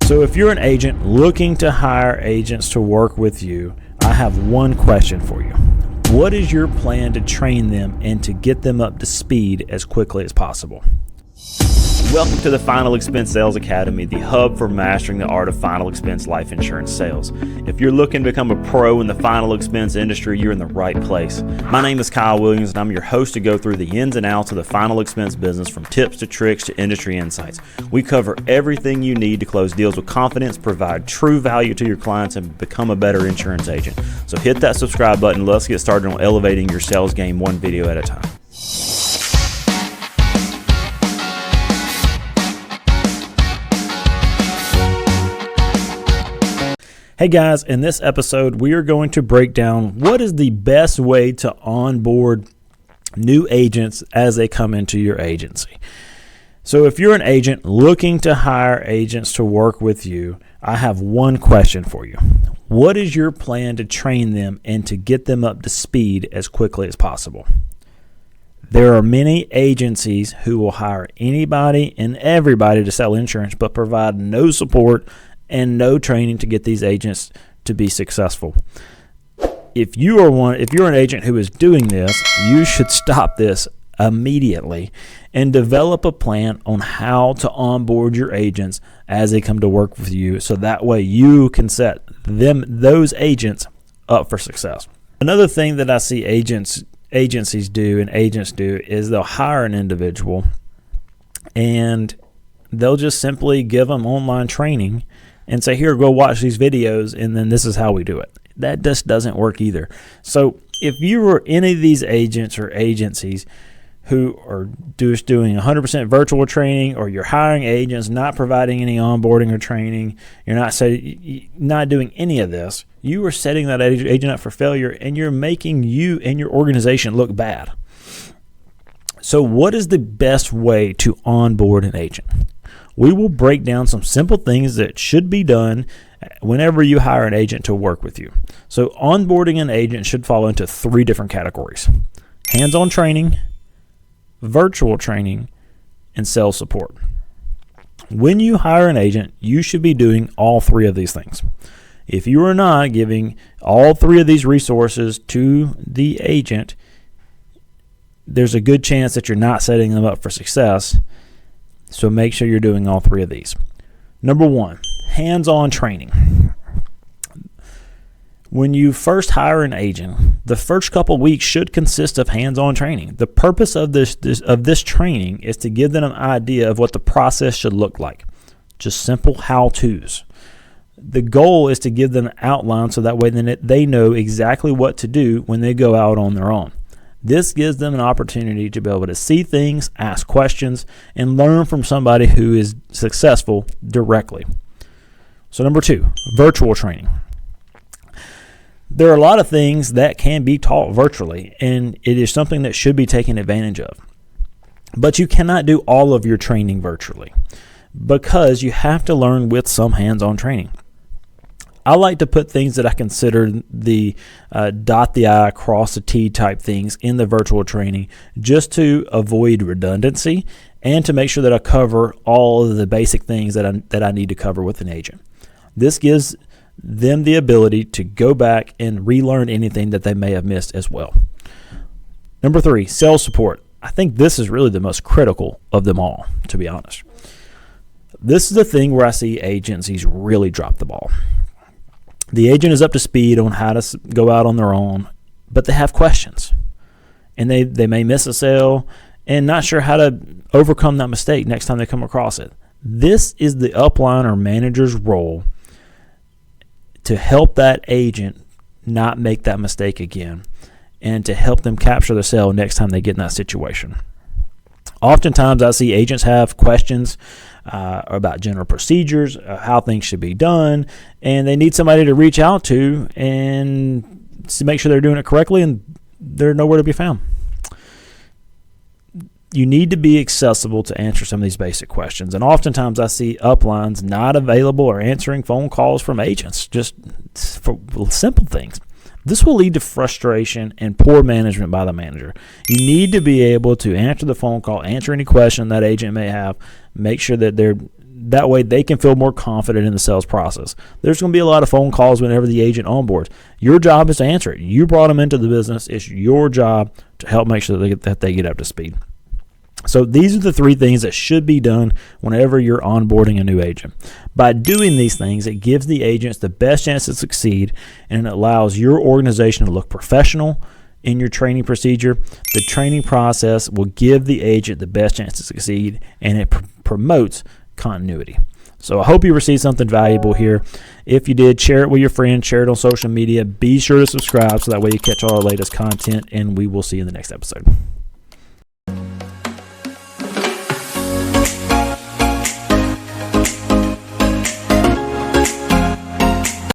So if you're an agent looking to hire agents to work with you, I have one question for you. What is your plan to train them and to get them up to speed as quickly as possible? Welcome to the Final Expense Sales Academy, the hub for mastering the art of final expense life insurance sales. If you're looking to become a pro in the final expense industry, you're in the right place. My name is Kyle Williams, and I'm your host to go through the ins and outs of the final expense business, from tips to tricks to industry insights. We cover everything you need to close deals with confidence, provide true value to your clients, and become a better insurance agent. So hit that subscribe button. Let's get started on elevating your sales game one video at a time. Hey guys, in this episode, we are going to break down what is the best way to onboard new agents as they come into your agency. So if you're an agent looking to hire agents to work with you, I have one question for you. What is your plan to train them and to get them up to speed as quickly as possible? There are many agencies who will hire anybody and everybody to sell insurance, but provide no support and no training to get these agents to be successful. If you're an agent who is doing this, you should stop this immediately and develop a plan on how to onboard your agents as they come to work with you, so that way you can set those agents up for success. Another thing that I see agencies do is they'll hire an individual and they'll just simply give them online training and say, here, go watch these videos, and then this is how we do it. That just doesn't work either. So if you were any of these agents or agencies who are just doing 100% virtual training, or you're hiring agents, not providing any onboarding or training, you're not doing any of this, you are setting that agent up for failure, and you're making you and your organization look bad. So what is the best way to onboard an agent? We will break down some simple things that should be done whenever you hire an agent to work with you. So onboarding an agent should fall into three different categories: hands-on training, virtual training, and sales support. When you hire an agent, you should be doing all three of these things. If you are not giving all three of these resources to the agent, there's a good chance that you're not setting them up for success. So make sure you're doing all three of these. Number one, hands-on training. When you first hire an agent, the first couple weeks should consist of hands-on training. The purpose of this training is to give them an idea of what the process should look like. Just simple how-tos. The goal is to give them an outline so that way they know exactly what to do when they go out on their own. This gives them an opportunity to be able to see things, ask questions, and learn from somebody who is successful directly. So number two, virtual training. There are a lot of things that can be taught virtually, and it is something that should be taken advantage of. But you cannot do all of your training virtually, because you have to learn with some hands-on training. I like to put things that I consider the dot the I, cross the T type things in the virtual training, just to avoid redundancy and to make sure that I cover all of the basic things that I need to cover with an agent. This gives them the ability to go back and relearn anything that they may have missed as well. Number three, sales support. I think this is really the most critical of them all, to be honest. This is the thing where I see agencies really drop the ball. The agent is up to speed on how to go out on their own, but they have questions. And they may miss a sale and not sure how to overcome that mistake next time they come across it. This is the upline or manager's role to help that agent not make that mistake again, and to help them capture the sale next time they get in that situation. Oftentimes I see agents have questions about general procedures, how things should be done, and they need somebody to reach out to and to make sure they're doing it correctly, and they're nowhere to be found. You need to be accessible to answer some of these basic questions, and oftentimes I see uplines not available or answering phone calls from agents just for simple things. This will lead to frustration and poor management by the manager. You need to be able to answer the phone call, answer any question that agent may have, make sure that that way they can feel more confident in the sales process. There's going to be a lot of phone calls whenever the agent onboards. Your job is to answer it. You brought them into the business. It's your job to help make sure that they get up to speed. So these are the 3 things that should be done whenever you're onboarding a new agent. By doing these things, it gives the agents the best chance to succeed, and it allows your organization to look professional in your training procedure. The training process will give the agent the best chance to succeed, and it promotes continuity. So I hope you received something valuable here. If you did, share it with your friends, share it on social media. Be sure to subscribe so that way you catch all our latest content, and we will see you in the next episode.